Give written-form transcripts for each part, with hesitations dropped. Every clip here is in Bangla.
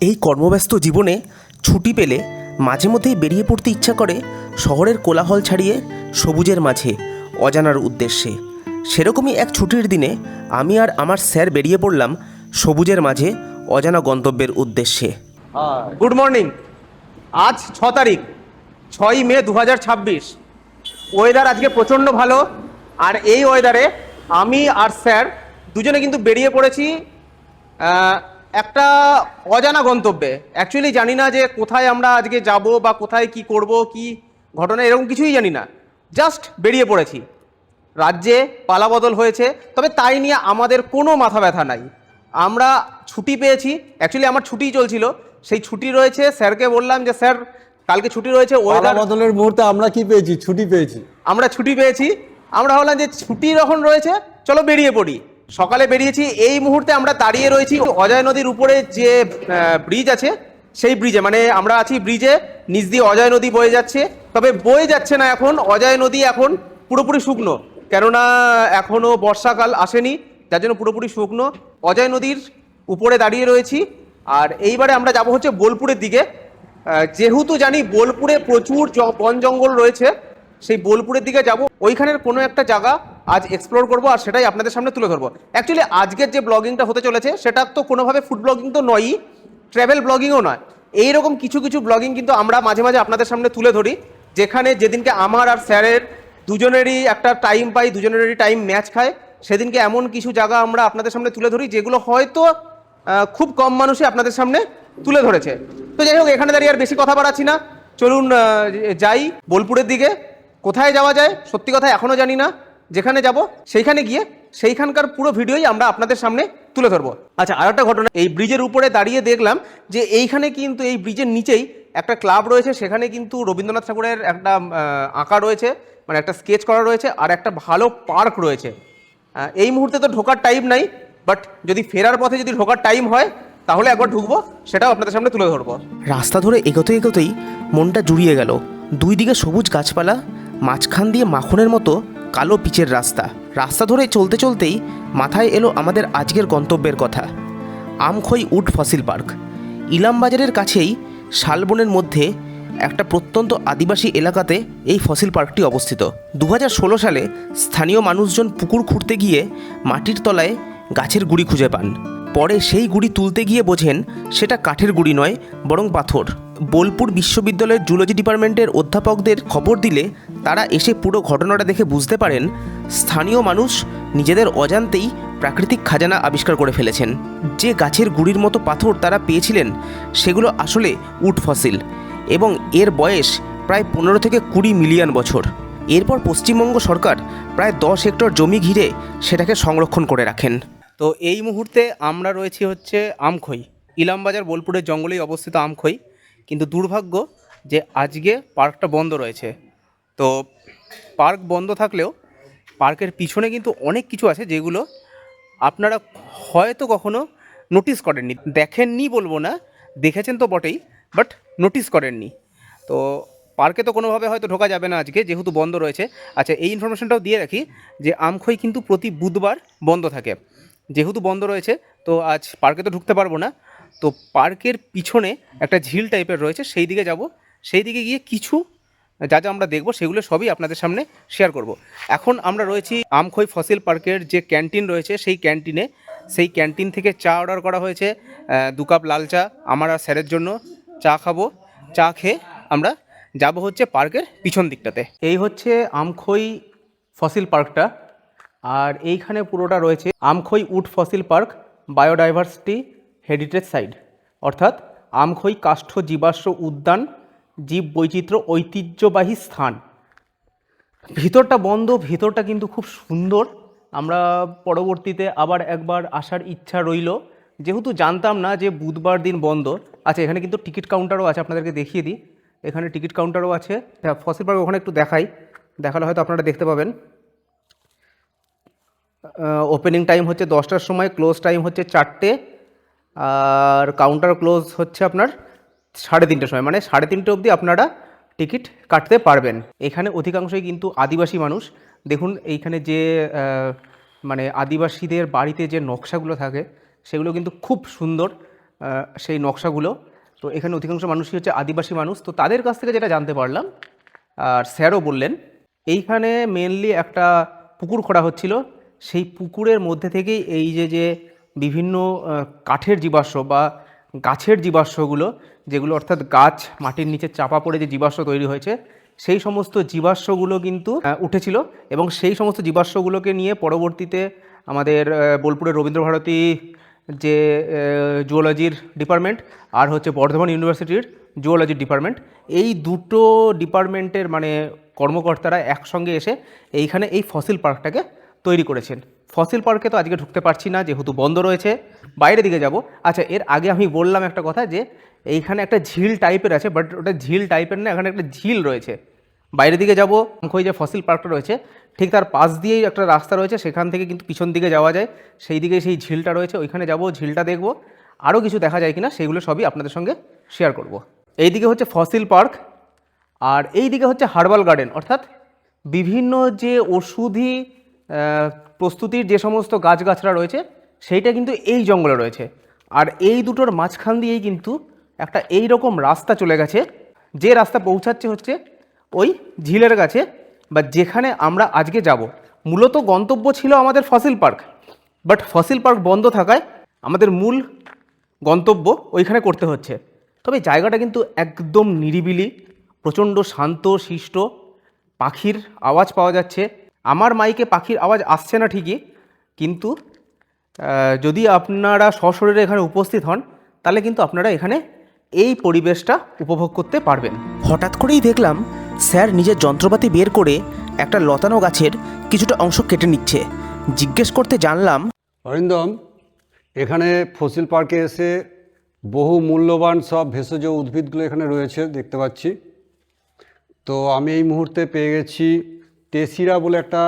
এই কর্মব্যস্ত জীবনে ছুটি পেলে মাঝে মধ্যেই বেরিয়ে পড়তে ইচ্ছা করে শহরের কোলাহল ছাড়িয়ে সবুজের মাঝে অজানার উদ্দেশ্যে। সেরকমই এক ছুটির দিনে আমি আর আমার স্যার বেরিয়ে পড়লাম সবুজের মাঝে অজানা গন্তব্যের উদ্দেশ্যে। Good morning. আজ 6 তারিখ, 6ই মে 2026। ওয়েদার আজকে প্রচণ্ড ভালো। আর এই ওয়েদারে আমি আর স্যার দুজনে কিন্তু বেরিয়ে পড়েছি একটা অজানা গন্তব্যে। অ্যাকচুয়ালি জানি না যে কোথায় আমরা আজকে যাব বা কোথায় কি করব, কি ঘটনা, এরকম কিছুই জানি না। জাস্ট বেরিয়ে পড়েছি। রাজ্যে পালাবদল হয়েছে, তবে তাই নিয়ে আমাদের কোনো মাথা ব্যথা নাই। আমরা ছুটি পেয়েছি, অ্যাকচুয়ালি আমার ছুটি চলছিল, সেই ছুটি রয়েছে। স্যারকে বললাম যে স্যার কালকে ছুটি রয়েছে, ওয়েদার বদলের মুহূর্তে আমরা কি পেয়েছি? ছুটি পেয়েছি। আমরা ছুটি পেয়েছি। আমরা ভাবলাম যে ছুটি যখন রয়েছে চলো বেরিয়ে পড়ি। সকালে বেরিয়েছি, এই মুহূর্তে আমরা দাঁড়িয়ে রয়েছি অজয় নদীর উপরে যে ব্রিজ আছে সেই ব্রিজে। মানে আমরা আছি ব্রিজে, নিচ দিয়ে অজয় নদী বয়ে যাচ্ছে। তবে বয়ে যাচ্ছে না এখন, অজয় নদী এখন পুরোপুরি শুকনো, কেননা এখনও বর্ষাকাল আসেনি, যার জন্য পুরোপুরি শুকনো। অজয় নদীর উপরে দাঁড়িয়ে রয়েছি। আর এইবারে আমরা যাব হচ্ছে বোলপুরের দিকে। যেহেতু জানি বোলপুরে প্রচুর বন জঙ্গল রয়েছে, সেই বোলপুরের দিকে যাব। ওইখানের কোনো একটা জায়গা আজ এক্সপ্লোর করব, আর সেটাই আপনাদের সামনে তুলে ধরবো। অ্যাকচুয়ালি আজকের যে ব্লগিংটা হতে চলেছে সেটা তো কোনোভাবে ফুড ব্লগিং তো নয়ই, ট্রাভেল ব্লগিংও নয়। এইরকম কিছু কিছু ব্লগিং কিন্তু আমরা মাঝে মাঝে আপনাদের সামনে তুলে ধরি, যেখানে যেদিনকে আমার আর স্যারের দুজনেরই একটা টাইম পাই, দুজনেরই টাইম ম্যাচ খায়, সেদিনকে এমন কিছু জায়গা আমরা আপনাদের সামনে তুলে ধরি যেগুলো হয়তো খুব কম মানুষই আপনাদের সামনে তুলে ধরেছে। তো যাই হোক, এখানে দাঁড়িয়ে আর বেশি কথা বাড়াচ্ছি না, চলুন যাই বোলপুরের দিকে। কোথায় যাওয়া যায় সত্যি কথা এখনও জানি না। যেখানে যাব সেইখানে গিয়ে সেইখানকার পুরো ভিডিওই আমরা আপনাদের সামনে তুলে ধরবো। আচ্ছা, আর একটা ঘটনা, এই ব্রিজের উপরে দাঁড়িয়ে দেখলাম যে এইখানে কিন্তু এই ব্রিজের নিচেই একটা ক্লাব রয়েছে, সেখানে কিন্তু রবীন্দ্রনাথ ঠাকুরের একটা আঁকা রয়েছে, মানে একটা স্কেচ করা রয়েছে, আর একটা ভালো পার্ক রয়েছে। এই মুহূর্তে তো ঢোকার টাইম নাই, বাট যদি ফেরার পথে যদি ঢোকার টাইম হয় তাহলে একবার ঢুকবো, সেটাও আপনাদের সামনে তুলে ধরবো। রাস্তা ধরে এগোতে এগোতেই মনটা জুড়িয়ে গেল। দুই দিকে সবুজ গাছপালা, মাঝখান দিয়ে মাখনের মতো কালো পিচের রাস্তা। রাস্তা ধরে চলতে চলতেই মাথায় এলো আমাদের আজকের গন্তব্যের কথা, আমখই উড ফসিল পার্ক। ইলামবাজারের কাছেই শালবনের মধ্যে একটা প্রত্যন্ত আদিবাসী এলাকাতে এই ফসিল পার্কটি অবস্থিত। 2016 সালে স্থানীয় মানুষজন পুকুর খুঁড়তে গিয়ে মাটির তলায় গাছের গুঁড়ি খুঁজে পান। পরে সেই গুঁড়ি তুলতে গিয়ে বোঝেন সেটা কাঠের গুঁড়ি নয়, বরং পাথর। বোলপুর বিশ্ববিদ্যালয়ের জুলজি ডিপার্টমেন্টের অধ্যাপকদের খবর দিলে তারা এসে পুরো ঘটনাটা দেখে বুঝতে পারেন স্থানীয় মানুষ নিজেদের অজান্তেই প্রাকৃতিক খাজানা আবিষ্কার করে ফেলেছেন। যে গাছের গুঁড়ির মতো পাথর তারা পেয়েছিলেন সেগুলো আসলে উড ফসিল, এবং এর বয়স প্রায় 15 থেকে 20 মিলিয়ন বছর। এরপর পশ্চিমবঙ্গ সরকার প্রায় 10 হেক্টর জমি ঘিরে সেটাকে সংরক্ষণ করে রাখেন। তো এই মুহূর্তে আমরা রয়েছি হচ্ছে আমখই, ইলামবাজার বোলপুরের জঙ্গলেই অবস্থিত আমখই। কিন্তু দুর্ভাগ্য যে আজকে পার্কটা বন্ধ রয়েছে। তো পার্ক বন্ধ থাকলেও পার্কের পিছনে কিন্তু অনেক কিছু আছে যেগুলো আপনারা হয়তো কখনো নোটিস করেননি, দেখেননি বলবো না, দেখেছেন তো বটেই, বাট নোটিস করেননি। তো পার্কে তো কোনোভাবে হয়তো ঢোকা যাবে না আজকে, যেহেতু বন্ধ রয়েছে। আচ্ছা, এই ইনফরমেশনটাও দিয়ে রাখি যে আমখই কিন্তু প্রতি বুধবার বন্ধ থাকে। যেহেতু বন্ধ রয়েছে তো আজ পার্কে তো ঢুকতে পারবো না। তো পার্কের পিছনে একটা ঝিল টাইপের রয়েছে, সেই দিকে যাব। সেই দিকে গিয়ে কিছু যা যা আমরা দেখব সেগুলো সবই আপনাদের সামনে শেয়ার করব। এখন আমরা রয়েছি আমখই ফসিল পার্কের যে ক্যান্টিন রয়েছে সেই ক্যান্টিনে। সেই ক্যান্টিন থেকে চা অর্ডার করা হয়েছে, 2 কাপ লাল চা আমার আর স্যারের জন্য। চা খাবো, চা খেয়ে আমরা যাব হচ্ছে পার্কের পিছন দিকটাতে। এই হচ্ছে আমখই ফসিল পার্কটা, আর এইখানে পুরোটা রয়েছে Amkhoi wood fossil park biodiversity heritage site, অর্থাৎ আমখই কাষ্ঠ জীবাশ্ম উদ্যান জীব বৈচিত্র্য ঐতিহ্যবাহী স্থান। ভিতরটা বন্ধ, ভিতরটা কিন্তু খুব সুন্দর। আমরা পরবর্তীতে আবার একবার আসার ইচ্ছা রইল, যেহেতু জানতাম না যে বুধবার দিন বন্ধ। আচ্ছা, এখানে কিন্তু টিকিট কাউন্টারও আছে, আপনাদেরকে দেখিয়ে দিই। এখানে টিকিট কাউন্টারও আছে। ফসিল পার্ক ওখানে একটু দেখালে হয়তো আপনারা দেখতে পাবেন। ওপেনিং টাইম হচ্ছে 10টার সময়, ক্লোজ টাইম হচ্ছে 4টে, আর কাউন্টার ক্লোজ হচ্ছে আপনার 3:30টার সময়, মানে 3:30 অবধি আপনারা টিকিট কাটতে পারবেন। এখানে অধিকাংশই কিন্তু আদিবাসী মানুষ। দেখুন এইখানে যে মানে আদিবাসীদের বাড়িতে যে নকশাগুলো থাকে সেগুলো কিন্তু খুব সুন্দর। সেই নকশাগুলো। তো এখানে অধিকাংশ মানুষই হচ্ছে আদিবাসী মানুষ। তো তাদের কাছ থেকে যেটা জানতে পারলাম, আর স্যারও বললেন, এইখানে মেনলি একটা পুকুর খোঁড়া হচ্ছিল। সেই পুকুরের মধ্যে থেকেই এই যে বিভিন্ন কাঠের জীবাশ্ম বা গাছের জীবাশ্মগুলো, যেগুলো অর্থাৎ গাছ মাটির নিচে চাপা পড়ে যে জীবাশ্ম তৈরি হয়েছে, সেই সমস্ত জীবাশ্মগুলো কিন্তু উঠেছিল। এবং সেই সমস্ত জীবাশ্মগুলোকে নিয়ে পরবর্তীতে আমাদের বোলপুরের রবীন্দ্রভারতী যে জুওলজির ডিপার্টমেন্ট আর হচ্ছে বর্ধমান ইউনিভার্সিটির জুওলজির ডিপার্টমেন্ট, এই দুটো ডিপার্টমেন্টের মানে কর্মকর্তারা একসঙ্গে এসে এইখানে এই ফসিল পার্কটাকে তৈরি করেছেন। ফসিল পার্কে তো আজকে ঢুকতে পারছি না, যেহেতু বন্ধ রয়েছে, বাইরের দিকে যাব। আচ্ছা, এর আগে আমি বললাম একটা কথা, যে এইখানে একটা ঝিল টাইপের আছে, বাট ওটা ঝিল টাইপের না, এখানে একটা ঝিল রয়েছে। বাইরের দিকে যাব, ওই যে ফসিল পার্কটা রয়েছে ঠিক তার পাশ দিয়েই একটা রাস্তা রয়েছে, সেখান থেকে কিন্তু পিছন দিকে যাওয়া যায়, সেই দিকে সেই ঝিলটা রয়েছে, ওইখানে যাব, ঝিলটা দেখব, আরও কিছু দেখা যায় কিনা সেগুলো সবই আপনাদের সঙ্গে শেয়ার করব। এইদিকে হচ্ছে ফসিল পার্ক, আর এই দিকে হচ্ছে হার্বাল গার্ডেন, অর্থাৎ বিভিন্ন যে ওষুধি প্রস্তুতির যে সমস্ত গাছগাছরা রয়েছে সেইটা কিন্তু এই জঙ্গলে রয়েছে। আর এই দুটোর মাঝখান দিয়েই কিন্তু একটা এই রকম রাস্তা চলে গেছে, যে রাস্তা পৌঁছাচ্ছে হচ্ছে ওই ঝিলের কাছে, বা যেখানে আমরা আজকে যাব। মূলত গন্তব্য ছিল আমাদের fossil park, but fossil park বন্ধ থাকায় আমাদের মূল গন্তব্য ওইখানে করতে হচ্ছে। তবে জায়গাটা কিন্তু একদম নিরিবিলি, প্রচণ্ড শান্ত শিষ্ট, পাখির আওয়াজ পাওয়া যাচ্ছে। আমার মাইকে পাখির আওয়াজ আসছে না ঠিকই, কিন্তু যদি আপনারা সশরীরে এখানে উপস্থিত হন তাহলে কিন্তু আপনারা এখানে এই পরিবেশটা উপভোগ করতে পারবেন। হঠাৎ করেই দেখলাম স্যার নিজের যন্ত্রপাতি বের করে একটা লতানো গাছের কিছুটা অংশ কেটে নিচ্ছে। জিজ্ঞেস করতে জানলাম, অরিন্দম, এখানে ফসিল পার্কে এসে বহু মূল্যবান সব ভেষজ উদ্ভিদগুলো এখানে রয়েছে দেখতে পাচ্ছি। তো আমি এই মুহূর্তে পেয়ে গেছি তেসিরা বলে একটা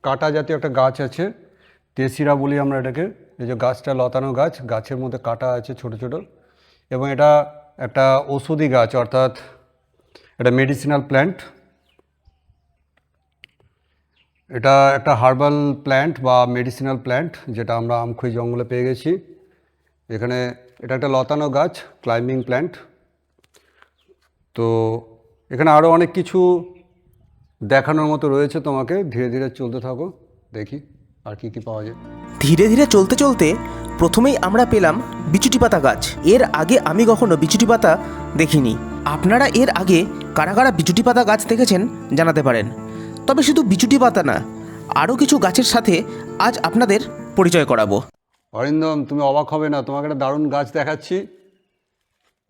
কাঁটা জাতীয় একটা গাছ আছে, তেসিরা বলি আমরা এটাকে। এই যে গাছটা লতানো গাছ, গাছের মধ্যে কাঁটা আছে ছোট ছোট, এবং এটা একটা ঔষধি গাছ, অর্থাৎ এটা মেডিসিনাল প্ল্যান্ট। এটা একটা হার্বাল প্ল্যান্ট বা মেডিসিনাল প্ল্যান্ট, যেটা আমরা আমখই জঙ্গলে পেয়ে গেছি। এখানে এটা একটা লতানো গাছ, ক্লাইম্বিং প্ল্যান্ট। তো এখানে আরও অনেক কিছু দেখানোর মতো রয়েছে, তোমাকে ধীরে ধীরে চলতে থাকো, দেখি আর কি কি পাওয়া যায়। ধীরে ধীরে চলতে চলতে প্রথমেই আমরা পেলাম বিচুটি পাতা গাছ। এর আগে আমি কখনো বিচুটি পাতা দেখিনি। আপনারা এর আগে কারা কারা বিচুটি পাতা গাছ দেখেছেন জানাতে পারেন। তবে শুধু বিচুটি পাতা না, আরও কিছু গাছের সাথে আজ আপনাদের পরিচয় করাবো। অরিন্দম, তুমি অবাক হবে না, তোমাকে একটা দারুণ গাছ দেখাচ্ছি।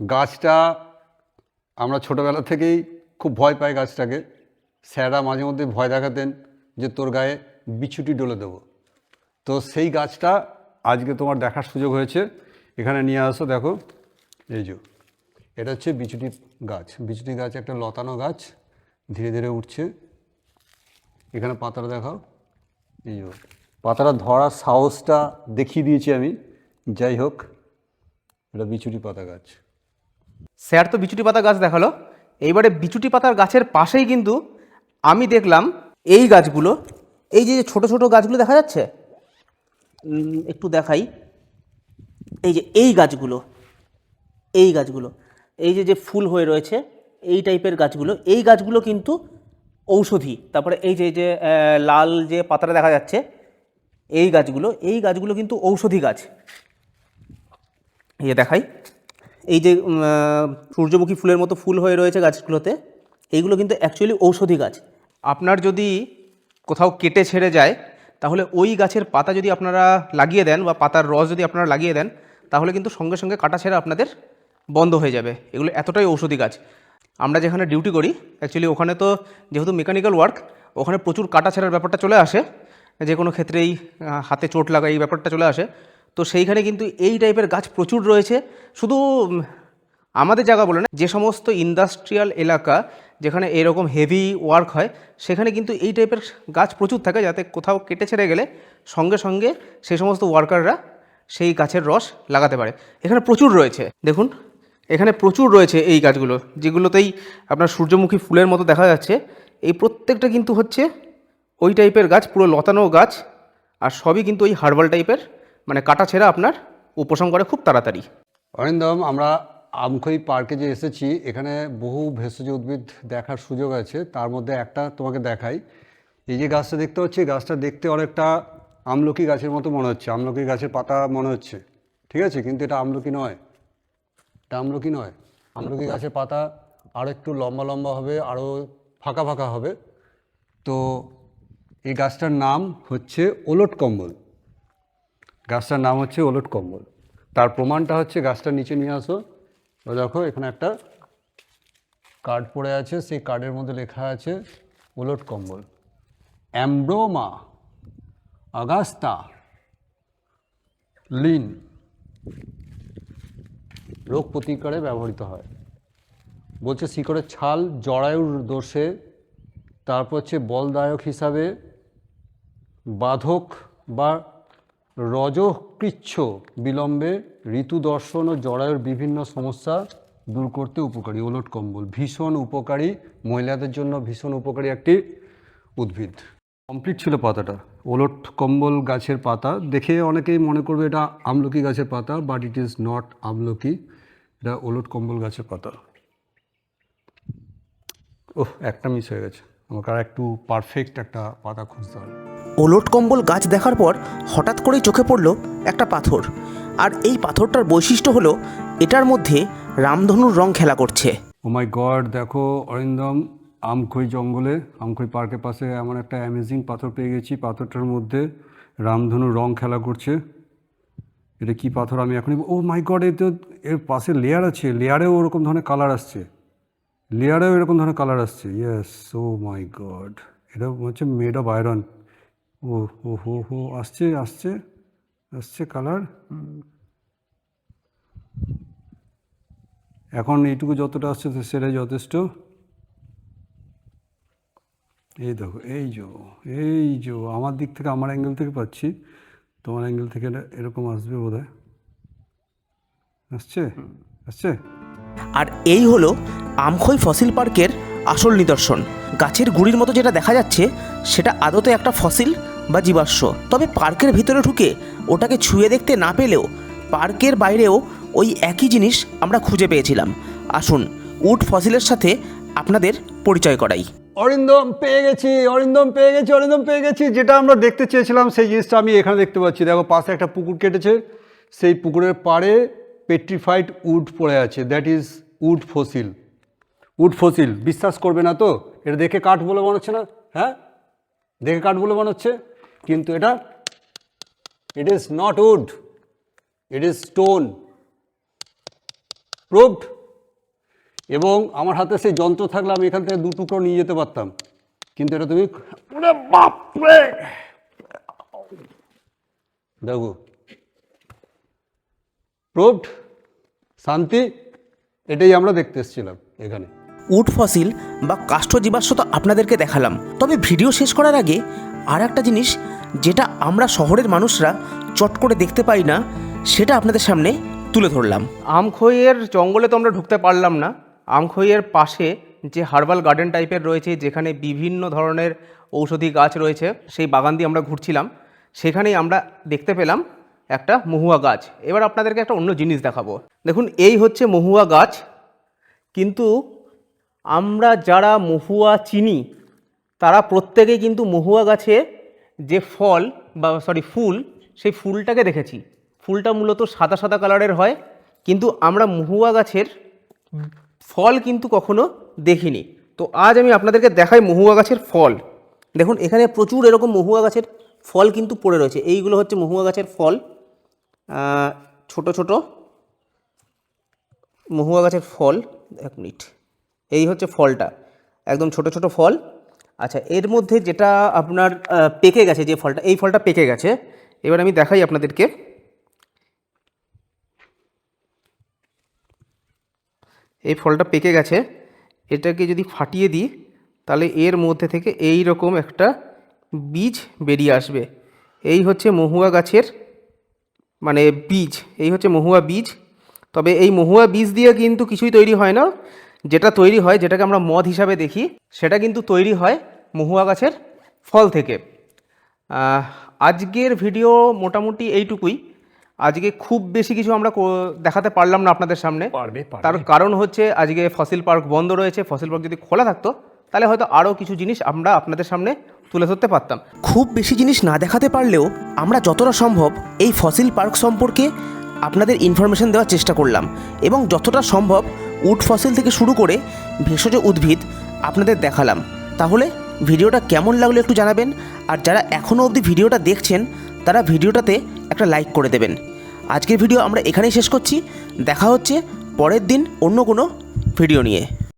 গাছটা আমরা ছোটোবেলা থেকেই খুব ভয় পাই গাছটাকে। স্যাররা মাঝে মধ্যে ভয় দেখাতেন যে তোর গায়ে বিছুটি ডলে দেবো। তো সেই গাছটা আজকে তোমার দেখার সুযোগ হয়েছে, এখানে নিয়ে আসো। দেখো, এই যে এটা হচ্ছে বিছুটি গাছ। বিছুটি গাছ একটা লতানো গাছ, ধীরে ধীরে উঠছে। এখানে পাতাটা দেখাও, এই যে পাতাটা ধরার সাহসটা দেখিয়ে দিয়েছি আমি। যাই হোক, এটা বিছুটি পাতা গাছ। স্যার তো বিচুটি পাতা গাছ দেখালো, এইবারে বিচুটি পাতার গাছের পাশেই কিন্তু আমি দেখলাম এই গাছগুলো, এই যে ছোট ছোট গাছগুলো দেখা যাচ্ছে, একটু দেখাই। এই যে এই গাছগুলো, এই গাছগুলো, এই যে যে ফুল হয়ে রয়েছে এই টাইপের গাছগুলো, এই গাছগুলো কিন্তু ঔষধি। তারপরে এই যে যে লাল যে পাতাটা দেখা যাচ্ছে, এই গাছগুলো কিন্তু ঔষধি গাছ। এই যে দেখাই, এই যে সূর্যমুখী ফুলের মতো ফুল হয়ে রয়েছে গাছগুলোতে, এইগুলো কিন্তু অ্যাকচুয়ালি ঔষধি গাছ। আপনার যদি কোথাও কেটে ছেড়ে যায়, তাহলে ওই গাছের পাতা যদি আপনারা লাগিয়ে দেন বা পাতার রস যদি আপনারা লাগিয়ে দেন, তাহলে কিন্তু সঙ্গে সঙ্গে কাটা ছেঁড়া আপনাদের বন্ধ হয়ে যাবে। এগুলো এতটাই ঔষধি গাছ। আমরা যেখানে ডিউটি করি অ্যাকচুয়ালি ওখানে তো যেহেতু মেকানিক্যাল ওয়ার্ক, ওখানে প্রচুর কাটা ছেঁড়ার ব্যাপারটা চলে আসে, যে কোনো ক্ষেত্রেই হাতে চোট লাগা এই ব্যাপারটা চলে আসে। তো সেইখানে কিন্তু এই টাইপের গাছ প্রচুর রয়েছে। শুধু আমাদের জায়গা বলে না, যে সমস্ত ইন্ডাস্ট্রিয়াল এলাকা যেখানে এরকম হেভি ওয়ার্ক হয়, সেখানে কিন্তু এই টাইপের গাছ প্রচুর থাকে, যাতে কোথাও কেটে ছেড়ে গেলে সঙ্গে সঙ্গে সেই সমস্ত ওয়ার্কাররা সেই গাছের রস লাগাতে পারে। এখানে প্রচুর রয়েছে, দেখুন এখানে প্রচুর রয়েছে এই গাছগুলো, যেগুলোতেই আপনার সূর্যমুখী ফুলের মতো দেখা যাচ্ছে। এই প্রত্যেকটা কিন্তু হচ্ছে ওই টাইপের গাছ, পুরো লতানো গাছ, আর সবই কিন্তু ওই হার্বাল টাইপের, মানে কাটা ছেঁড়া আপনার উপশম করে খুব তাড়াতাড়ি। অরিন্দম, আমরা আমখই পার্কে যে এসেছি, এখানে বহু ভেষজ উদ্ভিদ দেখার সুযোগ আছে। তার মধ্যে একটা তোমাকে দেখাই। এই যে গাছটা দেখতে পাচ্ছি, গাছটা দেখতে অনেকটা আমলকি গাছের মতো মনে হচ্ছে, আমলকি গাছের পাতা মনে হচ্ছে, ঠিক আছে? কিন্তু এটা আমলকি নয়, এটা আমলকি নয়। আমলকি গাছের পাতা আরও একটু লম্বা লম্বা হবে, আরও ফাঁকা ফাঁকা হবে। তো এই গাছটার নাম হচ্ছে ওলট কম্বল। গাছটার নাম হচ্ছে ওলট কম্বল। তার প্রমাণটা হচ্ছে, গাছটা নিচে নিয়ে আসো। ও দেখো, এখানে একটা কার্ড পড়ে আছে, সেই কার্ডের মধ্যে লেখা আছে ওলট কম্বল, অ্যাম্ব্রোমা আগাস্তা লিন, রোগ প্রতিকারে ব্যবহৃত হয়। বলছে শিকড়ের ছাল জরায়ুর দোষে, তারপর হচ্ছে বলদায়ক হিসাবে, বাধক বা রজকৃচ্ছ বিলম্বে, ঋতু দর্শন ও জরায়ুর বিভিন্ন সমস্যা দূর করতে উপকারী। ওলট কম্বল ভীষণ উপকারী, মহিলাদের জন্য ভীষণ উপকারী একটি উদ্ভিদ। কমপ্লিট ছিল পাতাটা, ওলট কম্বল গাছের পাতা। দেখে অনেকেই মনে করবে এটা আমলকি গাছের পাতা, বাট ইট ইজ নট আমলকি, এটা ওলট কম্বল গাছের পাতা। ওহ, একটা মিস হয়ে গেছে, আমাকে আর একটু পারফেক্ট একটা পাতা খুঁজতে হবে। ওলট কম্বল গাছ দেখার পর হঠাৎ করেই চোখে পড়ল একটা পাথর। আর এই পাথরটার বৈশিষ্ট্য হলো এটার মধ্যে রামধনুর রং খেলা করছে। ও মাই গড, দেখো অরিন্দম, আমখই জঙ্গলে, আমখই পার্কের পাশে এমন একটা অ্যামেজিং পাথর পেয়ে গেছি। পাথরটার মধ্যে রামধনুর রং খেলা করছে। এটা কি পাথর আমি এখনই, ও মাই গড, এর পাশে লেয়ার আছে, লেয়ারেও ওরকম ধরনের কালার আসছে, লেয়ারেও এরকম ধরনের কালার আসছে। ইয়েস, ও মাই গড, এটা হচ্ছে মেড অফ আয়রন। ও হো হো হো, আসছে আসছে আসছে কালার। এখন এইটুকু যতটা আসছে সেটাই যথেষ্ট। এই দেখো, এই যে আমার দিক থেকে, আমার অ্যাঙ্গেল থেকে পাচ্ছি, তোমার অ্যাঙ্গেল থেকে এরকম আসবে বোধহয়। আসছে আসছে। আর এই হলো আমখই ফসিল পার্কের আসল নিদর্শন। গাছের গুঁড়ির মতো যেটা দেখা যাচ্ছে সেটা আদতে একটা ফসিল বা জীবাশ্ম। তবে পার্কের ভিতরে ঢুকে ওটাকে ছুঁয়ে দেখতে না পেলেও পার্কের বাইরেও ওই একই জিনিস আমরা খুঁজে পেয়েছিলাম। আসুন উড ফসিলের সাথে আপনাদের পরিচয় করাই। অরিন্দম পেয়ে গেছি, অরিন্দম পেয়ে গেছি, অরিন্দম পেয়ে গেছি। যেটা আমরা দেখতে চেয়েছিলাম সেই জিনিসটা আমি এখানে দেখতে পাচ্ছি। দেখো, পাশে একটা পুকুর কেটেছে, সেই পুকুরের পাড়ে পেট্রিফাইড উড পড়ে আছে, that is wood fossil. Wood fossil, বিশ্বাস করবে না তো, এটা দেখে কাঠ বলে মনে হচ্ছে না? হ্যাঁ, দেখে কাঠ বলে মনে হচ্ছে, কিন্তু এটা, it is not wood, it is stone, proved. এবং আমার হাতে সেই যন্ত্র থাকলে আমি এখান থেকে 2 টুকরো নিয়ে যেতে পারতাম, কিন্তু এটা তুমি, বাপরে, দেখো, প্রুভড, শান্তি। এটাই আমরা দেখতে এসেছিলাম এখানে। উড ফসিল বা কাষ্ঠ জীবাশ্ম তো আপনাদেরকে দেখালাম, তবে ভিডিও শেষ করার আগে আর একটা জিনিস যেটা আমরা শহরের মানুষরা চট করে দেখতে পাই না, সেটা আপনাদের সামনে তুলে ধরলাম। আমখইয়ের জঙ্গলে তো আমরা ঢুকতে পারলাম না। আমখইয়ের পাশে যে হার্বাল গার্ডেন টাইপের রয়েছে, যেখানে বিভিন্ন ধরনের ঔষধি গাছ রয়েছে, সেই বাগান দিয়ে আমরা ঘুরছিলাম। সেখানেই আমরা দেখতে পেলাম একটা মহুয়া গাছ। এবার আপনাদেরকে একটা অন্য জিনিস দেখাবো। দেখুন, এই হচ্ছে মহুয়া গাছ, কিন্তু আমরা যারা মহুয়া চিনি তারা প্রত্যেকেই কিন্তু মহুয়া গাছে যে ফল বা ফুল, সেই ফুলটাকে দেখেছি। ফুলটা মূলত সাদা সাদা কালারের হয়, কিন্তু আমরা মহুয়া গাছের ফল কিন্তু কখনো দেখিনি। তো আজ আমি আপনাদেরকে দেখাই মহুয়া গাছের ফল। দেখুন, এখানে প্রচুর এরকম মহুয়া গাছের ফল কিন্তু পড়ে রয়েছে। এইগুলো হচ্ছে মহুয়া গাছের ফল, ছোট ছোট মহুয়া গাছের ফল। 1 মিনিট, এই হচ্ছে ফলটা, একদম ছোট ছোট ফল। আচ্ছা, এর মধ্যে যেটা আপনার পেকে গেছে, যে ফলটা, এই ফলটা পেকে গেছে। এবার আমি দেখাই আপনাদেরকে। এই ফলটা পেকে গেছে, এটাকে যদি ফাটিয়ে দিই তাহলে এর মধ্যে থেকে এই রকম একটা বীজ বেরিয়ে আসবে। এই হচ্ছে মহুয়া গাছের মানে বীজ, এই হচ্ছে মহুয়া বীজ। তবে এই মহুয়া বীজ দিয়ে কিন্তু কিছুই তৈরি হয় না। যেটা তৈরি হয়, যেটাকে আমরা মদ হিসাবে দেখি, সেটা কিন্তু তৈরি হয় মহুয়া গাছের ফল থেকে। আজকের ভিডিও মোটামুটি এইটুকুই। আজকে খুব বেশি কিছু আমরা দেখাতে পারলাম না আপনাদের সামনে। পারবে তার কারণ হচ্ছে আজকে ফসিল পার্ক বন্ধ রয়েছে। ফসিল পার্ক যদি খোলা থাকতো তাহলে হয়তো আরও কিছু জিনিস আমরা আপনাদের সামনে তুলে ধরতে পারতাম। খুব বেশি জিনিস না দেখাতে পারলেও আমরা যতটা সম্ভব এই ফসিল পার্ক সম্পর্কে আপনাদের ইনফরমেশন দেওয়ার চেষ্টা করলাম এবং যতটা সম্ভব উড ফসিল থেকে শুরু করে ভেষজ উদ্ভিদ আপনাদের দেখালাম। তাহলে ভিডিওটা কেমন লাগলো একটু জানাবেন, আর যারা এখনও অবধি ভিডিওটা দেখছেন তারা ভিডিওটাতে একটা লাইক করে দেবেন। আজকের ভিডিও আমরা এখানেই শেষ করছি। দেখা হচ্ছে পরের দিন অন্য কোনো ভিডিও নিয়ে।